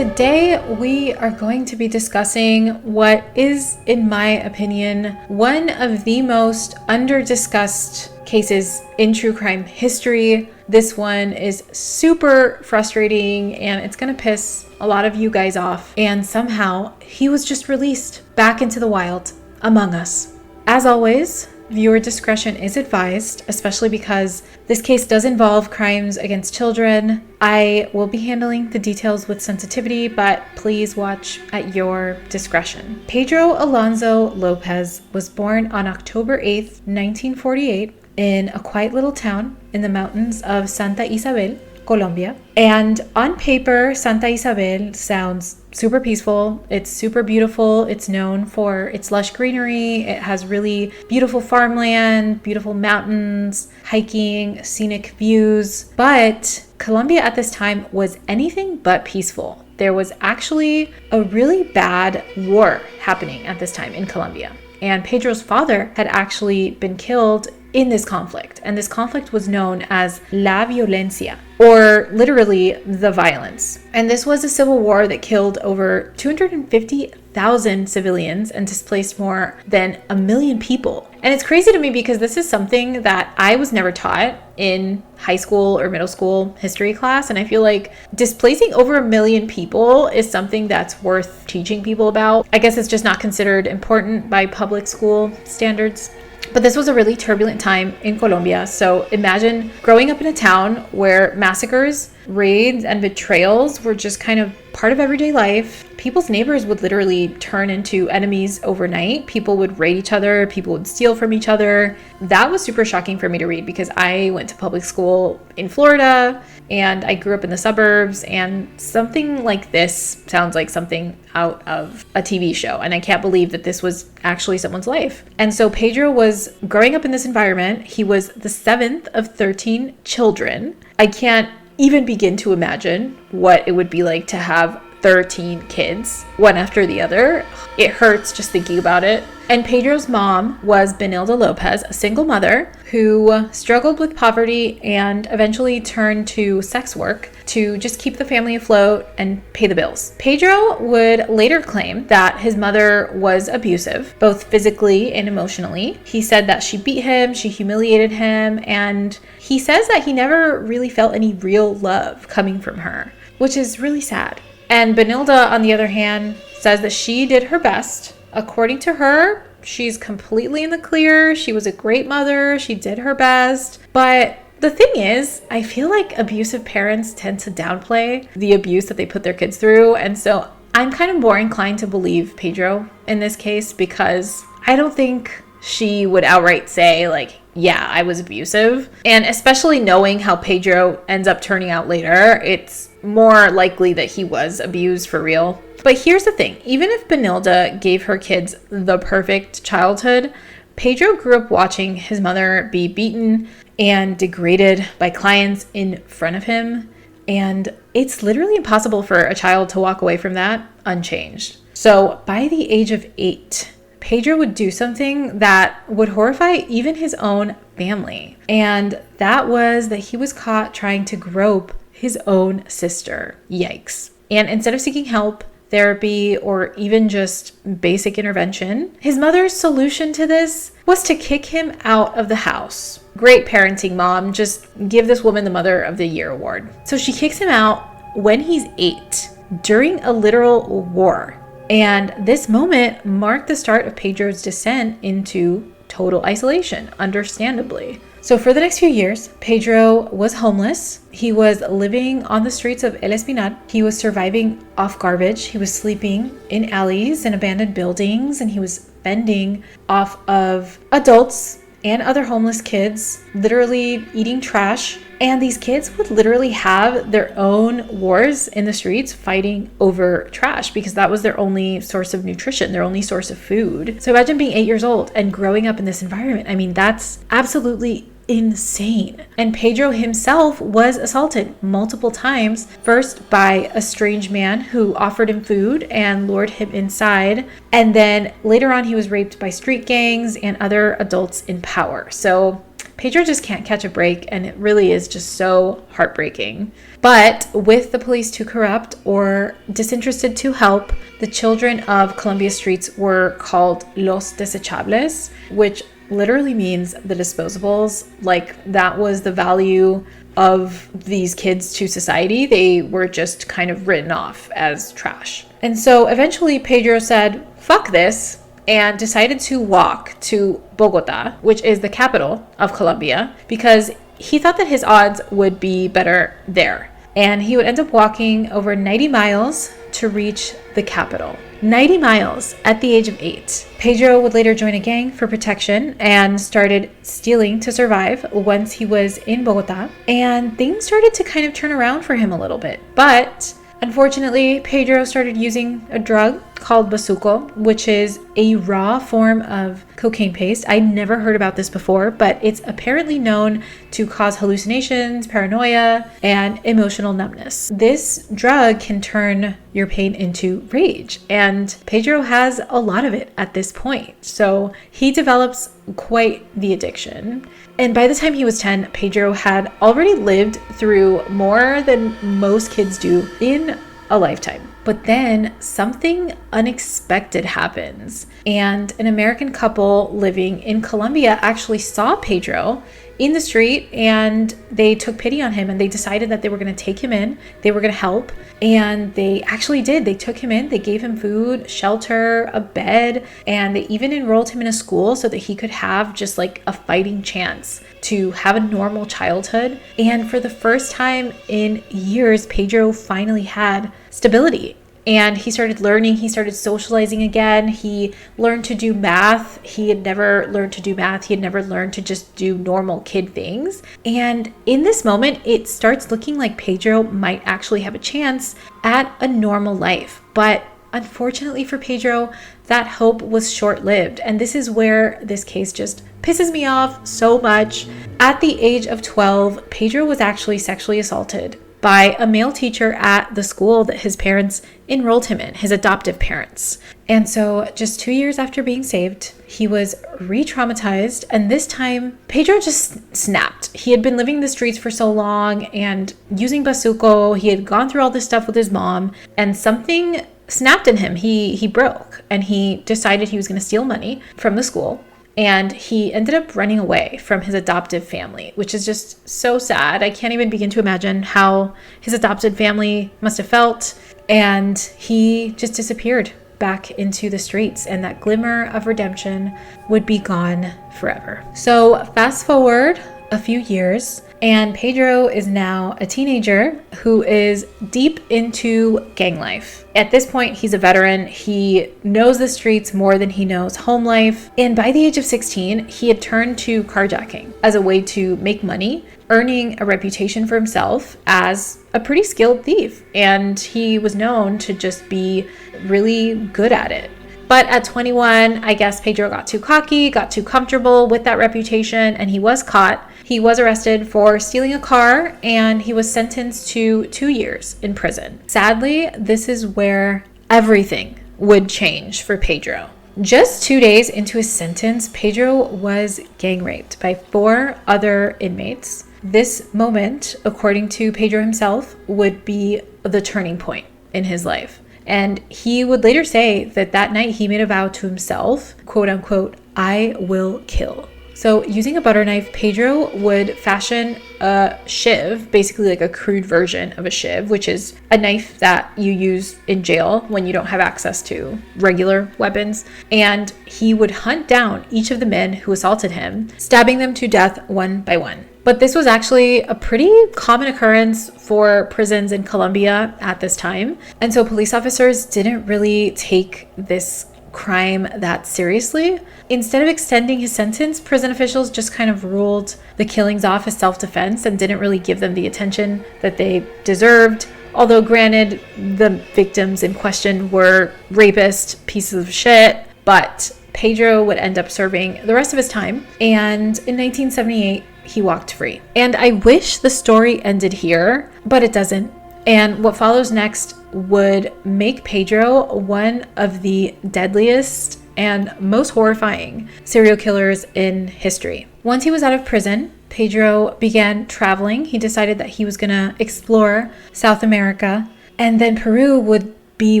Today, we are going to be discussing what is, in my opinion, one of the most under-discussed cases in true crime history. This one is super frustrating and it's going to piss a lot of you guys off. And somehow, he was just released back into the wild among us. As always, viewer discretion is advised, especially because this case does involve crimes against children. I will be handling the details with sensitivity, but please watch at your discretion. Pedro Alonso López was born on October 8th, 1948, in a quiet little town in the mountains of Santa Isabel, Colombia. And on paper, Santa Isabel sounds super peaceful. It's super beautiful. It's known for its lush greenery. It has really beautiful farmland, beautiful mountains, hiking, scenic views. But Colombia at this time was anything but peaceful. There was actually a really bad war happening at this time in Colombia. And Pedro's father had actually been killed in this conflict. And this conflict was known as La Violencia, or literally the violence. And this was a civil war that killed over 250,000 civilians and displaced more than 1 million people. And it's crazy to me because this is something that I was never taught in high school or middle school history class. And I feel like displacing over 1 million people is something that's worth teaching people about. I guess it's just not considered important by public school standards. But this was a really turbulent time in Colombia. So imagine growing up in a town where massacres, raids, and betrayals were just kind of part of everyday life. People's neighbors would literally turn into enemies overnight. People would raid each other. People would steal from each other. That was super shocking for me to read because I went to public school in Florida and I grew up in the suburbs, and something like this sounds like something out of a TV show. And I can't believe that this was actually someone's life. And so Pedro was growing up in this environment. He was the 7th of 13 children. I can't even begin to imagine what it would be like to have 13 kids, one after the other. It hurts just thinking about it. And Pedro's mom was Benilda Lopez, a single mother who struggled with poverty and eventually turned to sex work to just keep the family afloat and pay the bills. Pedro would later claim that his mother was abusive, both physically and emotionally. He said that she beat him, she humiliated him, and he says that he never really felt any real love coming from her, which is really sad. And Benilda, on the other hand, says that she did her best. According to her, she's completely in the clear. She was a great mother. She did her best. But the thing is, I feel like abusive parents tend to downplay the abuse that they put their kids through. And so I'm kind of more inclined to believe Pedro in this case because I don't think she would outright say, like, yeah, I was abusive. And especially knowing how Pedro ends up turning out later, it's more likely that he was abused for real. But here's the thing, even if Benilda gave her kids the perfect childhood, Pedro grew up watching his mother be beaten and degraded by clients in front of him. And it's literally impossible for a child to walk away from that unchanged. So by the age of 8, Pedro would do something that would horrify even his own family. And that was that he was caught trying to grope his own sister. Yikes. And instead of seeking help, therapy, or even just basic intervention, his mother's solution to this was to kick him out of the house. Great parenting, mom. Just give this woman the Mother of the Year award. So she kicks him out when he's 8 during a literal war. And this moment marked the start of Pedro's descent into total isolation, understandably. So for the next few years, Pedro was homeless. He was living on the streets of El Espinar. He was surviving off garbage. He was sleeping in alleys and abandoned buildings, and he was fending off of adults and other homeless kids, literally eating trash. And these kids would literally have their own wars in the streets fighting over trash because that was their only source of nutrition, their only source of food. So imagine being 8 years old and growing up in this environment. I mean, that's absolutely insane. And Pedro himself was assaulted multiple times, first by a strange man who offered him food and lured him inside. And then later on, he was raped by street gangs and other adults in power. So Pedro just can't catch a break, and it really is just so heartbreaking. But with the police too corrupt or disinterested to help, the children of Colombia's streets were called Los Desechables, which literally means the disposables. Like, that was the value of these kids to society. They were just kind of written off as trash. And so eventually Pedro said, fuck this, and decided to walk to Bogota, which is the capital of Colombia, because he thought that his odds would be better there. And he would end up walking over 90 miles to reach the capital. 90 miles at the age of 8. Pedro would later join a gang for protection and started stealing to survive once he was in Bogota. And things started to kind of turn around for him a little bit. But unfortunately, Pedro started using a drug called bazuco, which is a raw form of cocaine paste. I never heard about this before, but it's apparently known to cause hallucinations, paranoia, and emotional numbness. This drug can turn your pain into rage, and Pedro has a lot of it at this point. So he develops quite the addiction. And by the time he was 10, Pedro had already lived through more than most kids do in a lifetime. But then something unexpected happens, and an American couple living in Colombia actually saw Pedro in the street, and they took pity on him, and they decided that they were going to take him in. They were going to help, and they actually did. They took him in. They gave him food, shelter, a bed, and they even enrolled him in a school so that he could have just like a fighting chance to have a normal childhood. And for the first time in years, Pedro finally had stability. And he started learning, he started socializing again. He learned to do math. He had never learned to do math. He had never learned to just do normal kid things. And in this moment, it starts looking like Pedro might actually have a chance at a normal life. But unfortunately for Pedro, that hope was short-lived. And this is where this case just pisses me off so much. At the age of 12, Pedro was actually sexually assaulted by a male teacher at the school that his parents enrolled him in, his adoptive parents. And so just 2 years after being saved, he was re-traumatized, and this time Pedro just snapped. He had been living the streets for so long and using bazuco. He had gone through all this stuff with his mom, and something snapped in him. He broke, and he decided he was going to steal money from the school. And he ended up running away from his adoptive family, which is just so sad. I can't even begin to imagine how his adopted family must have felt. And he just disappeared back into the streets, and that glimmer of redemption would be gone forever. So fast forward a few years, and Pedro is now a teenager who is deep into gang life. At this point, he's a veteran. He knows the streets more than he knows home life. And by the age of 16, he had turned to carjacking as a way to make money, earning a reputation for himself as a pretty skilled thief. And he was known to just be really good at it. But at 21, I guess Pedro got too cocky, got too comfortable with that reputation, and he was caught. He was arrested for stealing a car, and he was sentenced to 2 years in prison. Sadly, this is where everything would change for Pedro. Just 2 days into his sentence, Pedro was gang raped by 4 other inmates. This moment, according to Pedro himself, would be the turning point in his life. And he would later say that that night he made a vow to himself, quote unquote, "I will kill." So using a butter knife, Pedro would fashion a shiv, basically like a crude version of a shiv, which is a knife that you use in jail when you don't have access to regular weapons. And he would hunt down each of the men who assaulted him, stabbing them to death one by one. But this was actually a pretty common occurrence for prisons in Colombia at this time. And so police officers didn't really take this crime that seriously. Instead of extending his sentence, prison officials just kind of ruled the killings off as self-defense and didn't really give them the attention that they deserved. Although granted, the victims in question were rapist pieces of shit, but Pedro would end up serving the rest of his time. And in 1978, he walked free. And I wish the story ended here, but it doesn't. And what follows next would make Pedro one of the deadliest and most horrifying serial killers in history. Once he was out of prison, Pedro began traveling. He decided that he was going to explore South America, and then Peru would be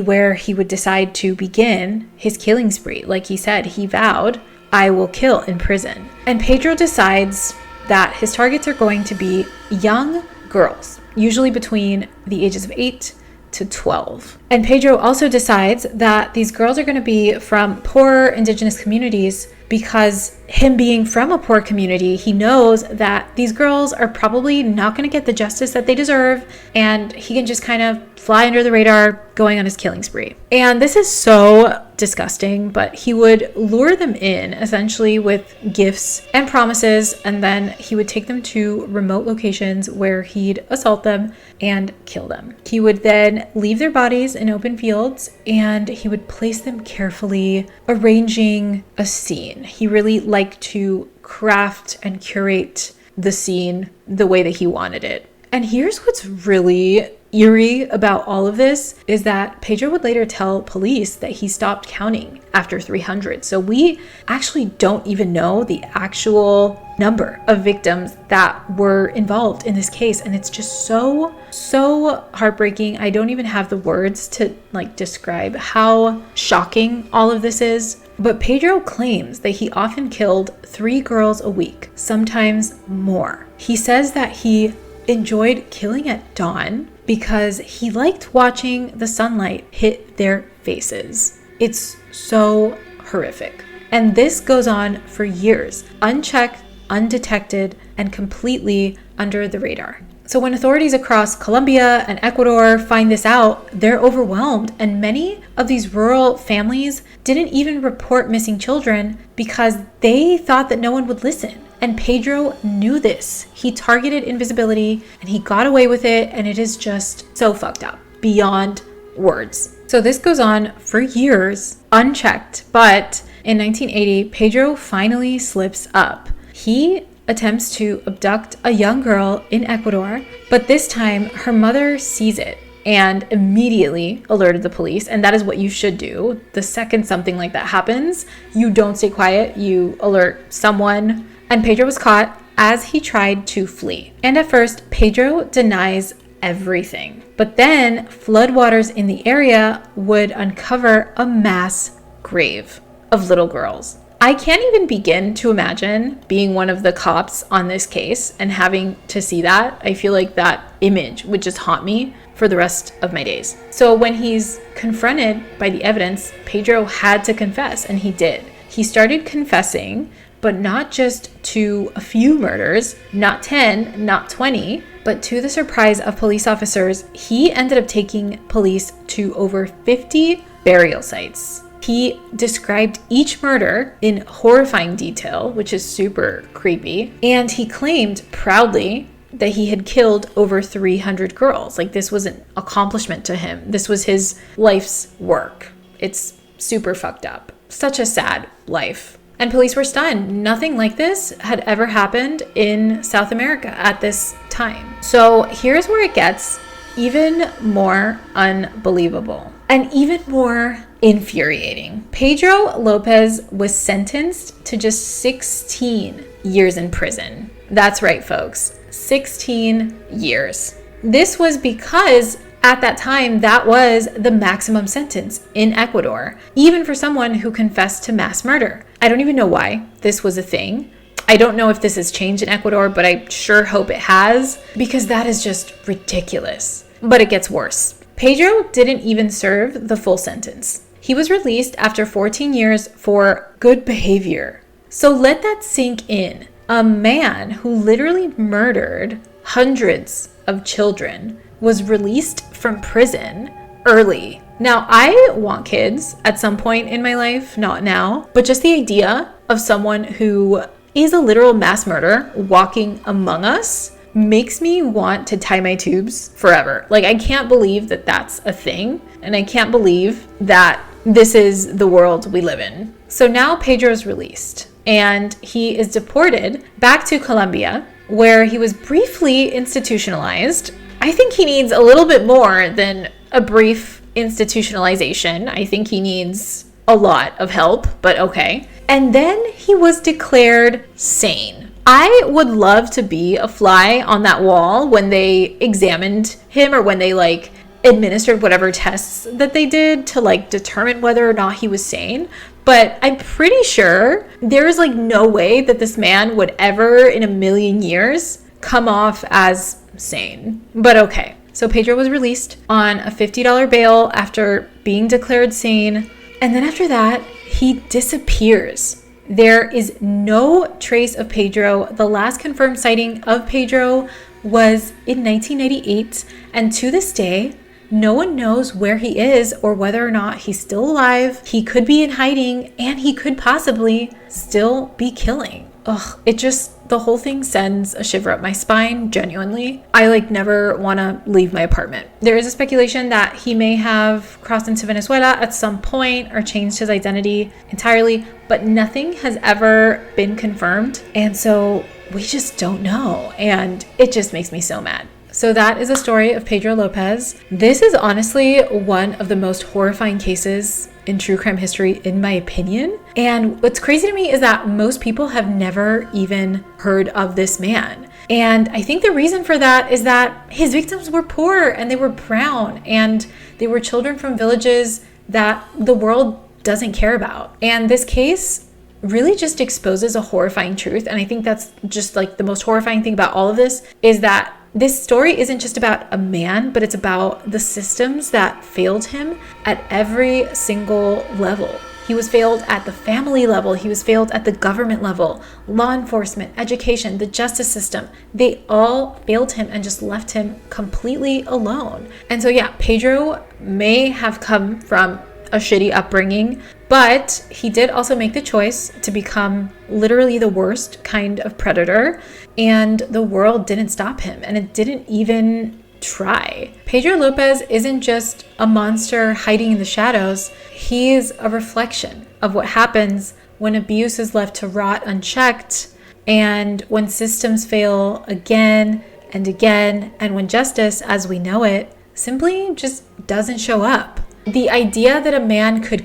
where he would decide to begin his killing spree. Like he said, he vowed, I will kill in prison. And Pedro decides that his targets are going to be young girls, usually between the ages of 8 to 12. And Pedro also decides that these girls are going to be from poor indigenous communities because him being from a poor community, he knows that these girls are probably not going to get the justice that they deserve, and he can just kind of fly under the radar going on his killing spree. And this is so disgusting, but he would lure them in essentially with gifts and promises, and then he would take them to remote locations where he'd assault them and kill them. He would then leave their bodies in open fields, and he would place them carefully, arranging a scene. He really liked to craft and curate the scene the way that he wanted it. And here's what's really eerie about all of this is that Pedro would later tell police that he stopped counting after 300. So we actually don't even know the actual number of victims that were involved in this case. And it's just so heartbreaking. I don't even have the words to describe how shocking all of this is. But Pedro claims that he often killed 3 girls a week, sometimes more. He says that he enjoyed killing at dawn because he liked watching the sunlight hit their faces. It's so horrific. And this goes on for years, unchecked, undetected, and completely under the radar. So when authorities across Colombia and Ecuador find this out, they're overwhelmed. And many of these rural families didn't even report missing children because they thought that no one would listen. And Pedro knew this. He targeted invisibility and he got away with it. And it is just so fucked up beyond words. So this goes on for years, unchecked. But in 1980, Pedro finally slips up. He attempts to abduct a young girl in Ecuador, but this time her mother sees it and immediately alerted the police. And that is what you should do. The second something like that happens, you don't stay quiet, you alert someone. And Pedro was caught as he tried to flee. And at first, Pedro denies everything. But then floodwaters in the area would uncover a mass grave of little girls. I can't even begin to imagine being one of the cops on this case and having to see that. I feel like that image would just haunt me for the rest of my days. So when he's confronted by the evidence, Pedro had to confess, and he did. He started confessing, but not just to a few murders, not 10, not 20, but to the surprise of police officers, he ended up taking police to over 50 burial sites. He described each murder in horrifying detail, which is super creepy. And he claimed proudly that he had killed over 300 girls. This was an accomplishment to him. This was his life's work. It's super fucked up. Such a sad life. And police were stunned. Nothing like this had ever happened in South America at this time. So here's where it gets even more unbelievable and even more infuriating. Pedro Lopez was sentenced to just 16 years in prison. That's right, folks. 16 years. This was because at that time, that was the maximum sentence in Ecuador, even for someone who confessed to mass murder. I don't even know why this was a thing. I don't know if this has changed in Ecuador, but I sure hope it has, because that is just ridiculous. But it gets worse. Pedro didn't even serve the full sentence. He was released after 14 years for good behavior. So let that sink in. A man who literally murdered hundreds of children was released from prison early. Now, I want kids at some point in my life, not now, but just the idea of someone who is a literal mass murderer walking among us makes me want to tie my tubes forever. I can't believe that that's a thing, and I can't believe that this is the world we live in. So now Pedro's released, and he is deported back to Colombia, where he was briefly institutionalized. I think he needs a little bit more than a brief institutionalization. I think he needs a lot of help, but okay. And then he was declared sane. I would love to be a fly on that wall when they examined him, or when they like administered whatever tests that they did to like determine whether or not he was sane. But I'm pretty sure there is like no way that this man would ever in a million years come off as sane. But okay. So Pedro was released on a $50 bail after being declared sane. And then after that, he disappears. There is no trace of Pedro. The last confirmed sighting of Pedro was in 1998. And to this day, no one knows where he is or whether or not he's still alive. He could be in hiding, and he could possibly still be killing. Ugh, the whole thing sends a shiver up my spine, genuinely. I like never want to leave my apartment. There is a speculation that he may have crossed into Venezuela at some point or changed his identity entirely, but nothing has ever been confirmed. And so we just don't know. And it just makes me so mad. So that is the story of Pedro Lopez. This is honestly one of the most horrifying cases in true crime history, in my opinion. And what's crazy to me is that most people have never even heard of this man. And I think the reason for that is that his victims were poor, and they were brown, and they were children from villages that the world doesn't care about. And this case really just exposes a horrifying truth. And I think that's just like the most horrifying thing about all of this, is that this story isn't just about a man, but it's about the systems that failed him at every single level. He was failed at the family level. He was failed at the government level, law enforcement, education, the justice system. They all failed him and just left him completely alone. And so yeah, Pedro may have come from a shitty upbringing, but he did also make the choice to become literally the worst kind of predator, and the world didn't stop him, and it didn't even try. Pedro Lopez isn't just a monster hiding in the shadows. He's a reflection of what happens when abuse is left to rot unchecked, and when systems fail again and again, and when justice, as we know it, simply just doesn't show up. The idea that a man could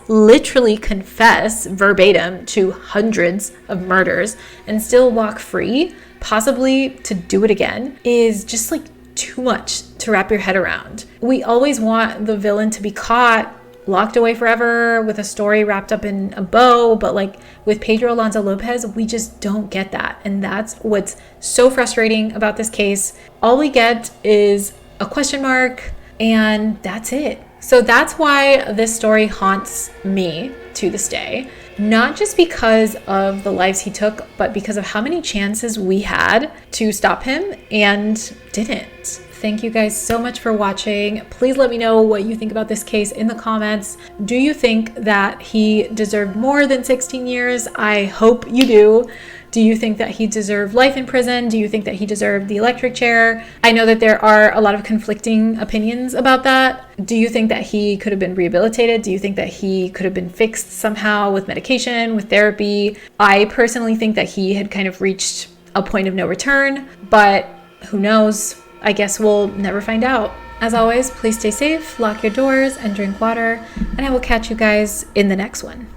literally confess verbatim to hundreds of murders and still walk free, possibly to do it again, is just like too much to wrap your head around. We always want the villain to be caught, locked away forever with a story wrapped up in a bow, but like with Pedro Alonso Lopez, we just don't get that. And that's what's so frustrating about this case. All we get is a question mark, and that's it. So that's why this story haunts me to this day. Not just because of the lives he took, but because of how many chances we had to stop him and didn't. Thank you guys so much for watching. Please let me know what you think about this case in the comments. Do you think that he deserved more than 16 years? I hope you do. Do you think that he deserved life in prison? Do you think that he deserved the electric chair? I know that there are a lot of conflicting opinions about that. Do you think that he could have been rehabilitated? Do you think that he could have been fixed somehow with medication, with therapy? I personally think that he had kind of reached a point of no return, but who knows? I guess we'll never find out. As always, please stay safe, lock your doors, and drink water, and I will catch you guys in the next one.